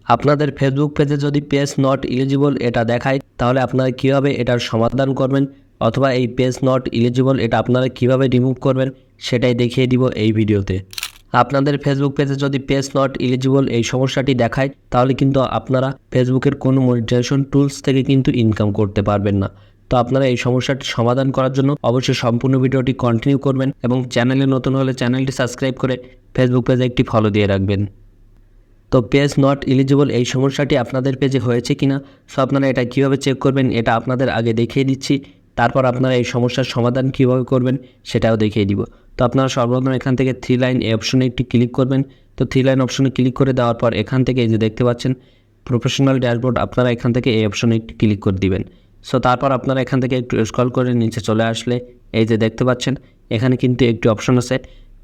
আপনাদের ফেসবুক পেজে যদি পেজ নট এলিজিবল এটা দেখায় তাহলে আপনারা কীভাবে এটার সমাধান করবেন অথবা এই পেজ নট এলিজিবল এটা আপনারা কীভাবে রিমুভ করবেন সেটাই দেখিয়ে দিব এই ভিডিওতে। আপনাদের ফেসবুক পেজে যদি পেজ নট এলিজিবল এই সমস্যাটি দেখায় তাহলে কিন্তু আপনারা ফেসবুকের কোনো মনিটাইজেশন টুলস থেকে কিন্তু ইনকাম করতে পারবেন না। তো আপনারা এই সমস্যাটি সমাধান করার জন্য অবশ্যই সম্পূর্ণ ভিডিওটি কন্টিনিউ করবেন এবং চ্যানেলে নতুন হলে চ্যানেলটি সাবস্ক্রাইব করে ফেসবুক পেজে একটি ফলো দিয়ে রাখবেন। তো পেজ নট এলিজিবল এই সমস্যাটি আপনাদের পেজে হয়েছে কিনা, সো আপনারা এটা কীভাবে চেক করবেন এটা আপনাদের আগে দেখিয়ে দিচ্ছি। তারপর আপনারা এই সমস্যার সমাধান কীভাবে করবেন সেটাও দেখিয়ে দিব। তো আপনারা সর্বপ্রথম এখান থেকে 3 লাইন এই অপশনে একটি ক্লিক করবেন। তো 3 লাইন অপশনে ক্লিক করে দেওয়ার পর এখান থেকে এই যে দেখতে পাচ্ছেন প্রফেশনাল ড্যাশবোর্ড, আপনারা এখান থেকে এই অপশনে একটি ক্লিক করে দিবেন। সো তারপর আপনারা এখান থেকে একটু স্ক্রল করে নিচে চলে আসলে এই যে দেখতে পাচ্ছেন এখানে কিন্তু একটি অপশন আছে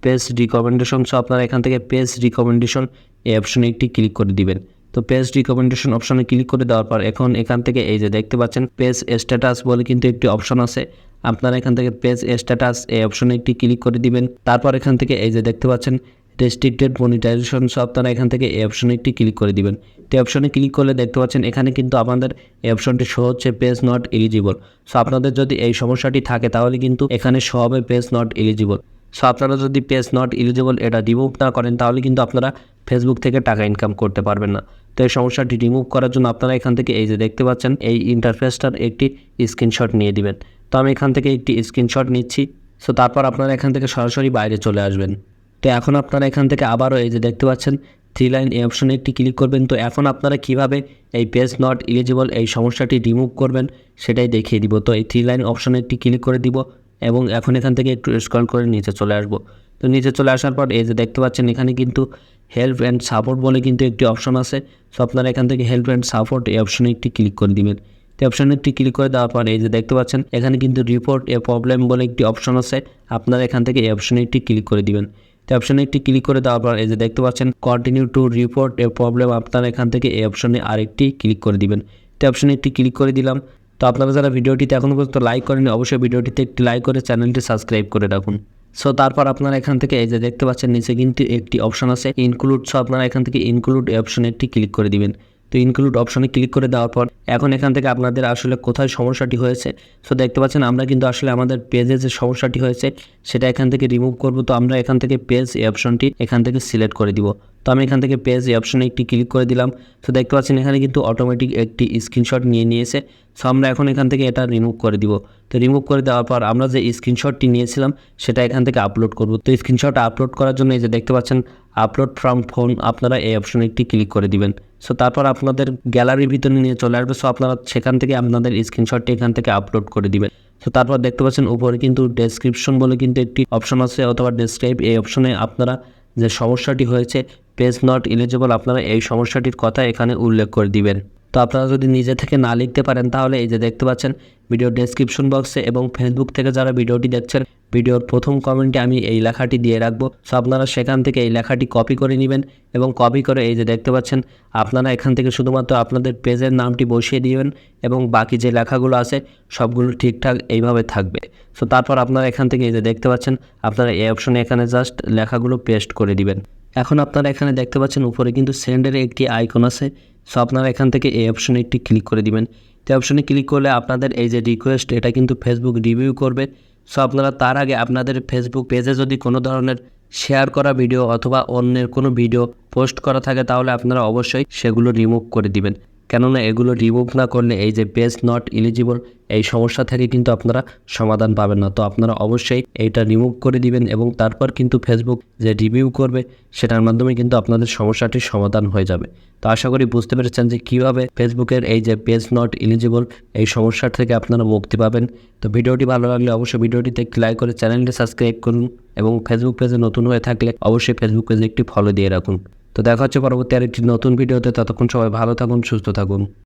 পেজ রিকমেন্ডেশন। সো আপনারা এখান থেকে পেজ রিকমেন্ডেশন এই অপশনে একটি ক্লিক করে দিবেন। তো পেজ রিকমেন্ডেশন অপশনে ক্লিক করে দেওয়ার পর এখন এখান থেকে এই যে দেখতে পাচ্ছেন পেজ স্ট্যাটাস বলে কিন্তু একটি অপশন আছে, আপনারা এখান থেকে পেজ স্ট্যাটাস এই অপশনে একটি ক্লিক করে দিবেন। তারপর এখান থেকে এই যে দেখতে পাচ্ছেন রেস্ট্রিক্টেড মনিটাইজেশন, সো আপনারা এখান থেকে এই অপশনে একটি ক্লিক করে দিবেন। তো অপশনে ক্লিক করলে দেখতে পাচ্ছেন এখানে কিন্তু আমাদের এই অপশনটি শো হচ্ছে পেজ নট এলিজিবল। সো আপনাদের যদি এই সমস্যাটি থাকে তাহলে কিন্তু এখানে শো হবে পেজ নট এলিজিবল। সো আপনারা যদি পেজ নট এলিজিবল এটা রিমুভ না করেন তাহলে কিন্তু আপনারা ফেসবুক থেকে টাকা ইনকাম করতে পারবেন না। তো এই সমস্যাটি রিমুভ করার জন্য আপনারা এখান থেকে এই যে দেখতে পাচ্ছেন এই ইন্টারফেসটার একটি স্ক্রিনশট নিয়ে দিবেন। তো আমি এখান থেকে একটি স্ক্রিনশট নিচ্ছি। সো তারপর আপনারা এখান থেকে সরাসরি বাইরে চলে আসবেন। তো এখন আপনারা এখান থেকে আবারও এই যে দেখতে পাচ্ছেন 3 লাইন এই অপশনে একটি ক্লিক করবেন। তো এখন আপনারা কিভাবে এই পেজ নট এলিজিবল এই সমস্যাটি রিমুভ করবেন সেটাই দেখিয়ে দিব। তো এই 3 লাইন অপশনে একটি ক্লিক করে দিব এবং এখন এখান থেকে একটু স্ক্রল করে নিচে চলে আসব। তো নিচে চলে আসার পর এই যে দেখতে পাচ্ছেন এখানে কিন্তু হেল্প অ্যান্ড সাপোর্ট বলে কিন্তু একটি অপশন আছে। সো আপনারা এখান থেকে হেল্প অ্যান্ড সাপোর্ট এই অপশনে একটি ক্লিক করে দিবেন। তো অপশনে একটি ক্লিক করে দেওয়ার পর এই যে দেখতে পাচ্ছেন এখানে কিন্তু রিপোর্ট এ প্রবলেম বলে একটি অপশন আছে, আপনারা এখান থেকে এই অপশনে একটি ক্লিক করে দিবেন। তো অপশনে একটি ক্লিক করে দেওয়ার পর এই যে দেখতে পাচ্ছেন continue to report A problem, আপনারা এখান থেকে এই অপশনে আরেকটি ক্লিক করে দিবেন। তো অপশনে একটি ক্লিক করে দিলাম। তো আপনারা যারা ভিডিওটিতে এখনও পর্যন্ত লাইক করেনি অবশ্যই ভিডিওটিতে একটি লাইক করে চ্যানেলটি সাবস্ক্রাইব করে রাখুন। সো তারপর আপনারা এখান থেকে এই যে দেখতে পাচ্ছেন নিচে কিন্তু একটি অপশন আছে ইনক্লুড। সো আপনারা এখান থেকে ইনক্লুড অপশনে একটি ক্লিক করে দিবেন। তো ইনক্লুড অপশনে ক্লিক করে দেওয়ার পর এখন এখান থেকে আপনাদের আসলে কোথায় সমস্যাটি হয়েছে সো দেখতে পাচ্ছেন আমরা কিন্তু আসলে আমাদের পেজে যে সমস্যাটি হয়েছে সেটা এখান থেকে রিমুভ করব। তো আমরা এখান থেকে পেজ এই অপশনটি এখান থেকে সিলেক্ট করে দিব। তো আমি এখান থেকে পেজ এই অপশনে একটি ক্লিক করে দিলাম। তো দেখতে পাচ্ছেন এখানে কিন্তু অটোমেটিক একটি স্ক্রিনশট নিয়ে নিয়েছে। সো আমরা এখন এখান থেকে এটা রিমুভ করে দিব। তো রিমুভ করে দেওয়ার পর আমরা যে স্ক্রিনশটটি নিয়েছিলাম সেটা এখান থেকে আপলোড করব। তো স্ক্রিনশট আপলোড করার জন্য এই যে দেখতে পাচ্ছেন আপলোড ফ্রম ফোন, আপনারা এই অপশনে একটি ক্লিক করে দিবেন। সো তারপর আপনাদের গ্যালারির ভিতরে নিয়ে চলে আসবে। সো আপনারা সেখান থেকে আপনাদের স্ক্রিনশটটি এখান থেকে আপলোড করে দিবেন। সো তারপর দেখতে পাচ্ছেন উপরে কিন্তু ডেসক্রিপশন বলে কিন্তু একটি অপশন আছে অথবা ডেসক্রাইব, এই অপশনে আপনারা যে সমস্যাটি হয়েছে পেজ নট এলিজিবল আপনারা এই সমস্যাটির কথা এখানে উল্লেখ করে দিবেন। তো আপনারা যদি নিজে থেকে না লিখতে পারেন তাহলে এই যে দেখতে পাচ্ছেন ভিডিও ডেসক্রিপশন বক্সে এবং ফেসবুক থেকে যারা ভিডিওটি দেখছেন ভিডিওর প্রথম কমেন্টে আমি এই লেখাটি দিয়ে রাখবো। সো আপনারা সেখান থেকে এই লেখাটি কপি করে নেবেন এবং কপি করে এই যে দেখতে পাচ্ছেন আপনারা এখান থেকে শুধুমাত্র আপনাদের পেজের নামটি বসিয়ে দিবেন এবং বাকি যে লেখাগুলো আছে সবগুলো ঠিকঠাক এইভাবে থাকবে। সো তারপর আপনারা এখান থেকে এই যে দেখতে পাচ্ছেন আপনারা এই অপশনে এখানে জাস্ট লেখাগুলো পেস্ট করে দিবেন। এখন আপনারা এখানে দেখতে পাচ্ছেন উপরে কিন্তু সেন্ডের একটি আইকন আছে। সো আপনারা এখান থেকে এই অপশনে একটি ক্লিক করে দিবেন। তো অপশনে ক্লিক করলে আপনাদের এই যে রিকোয়েস্ট এটা কিন্তু ফেসবুক রিভিউ করবে। সো আপনারা তার আগে আপনাদের ফেসবুক পেজে যদি কোনো ধরনের শেয়ার করা ভিডিও অথবা অন্যের কোনো ভিডিও পোস্ট করা থাকে তাহলে আপনারা অবশ্যই সেগুলো রিমুভ করে দিবেন, কেননা এগুলো রিমুভ না করলে এই যে পেজ নট এলিজিবল এই সমস্যা থেকে কিন্তু আপনারা সমাধান পাবেন না। তো আপনারা অবশ্যই এইটা রিমুভ করে দিবেন এবং তারপর কিন্তু ফেসবুক যে রিভিউ করবে সেটার মাধ্যমে কিন্তু আপনাদের সমস্যাটির সমাধান হয়ে যাবে। তো আশা করি বুঝতে পেরেছেন যে কীভাবে ফেসবুকের এই যে পেজ নট এলিজিবল এই সমস্যা থেকে আপনারা মুক্তি পাবেন। তো ভিডিওটি ভালো লাগলে অবশ্যই ভিডিওটিতে একটি লাইক করে চ্যানেলটি সাবস্ক্রাইব করুন এবং ফেসবুক পেজে নতুন হয়ে থাকলে অবশ্যই ফেসবুক পেজে একটি ফলো দিয়ে রাখুন। তো দেখা হচ্ছে পরবর্তী আরেকটি নতুন ভিডিওতে, ততক্ষণ সবাই ভালো থাকুন, সুস্থ থাকুন।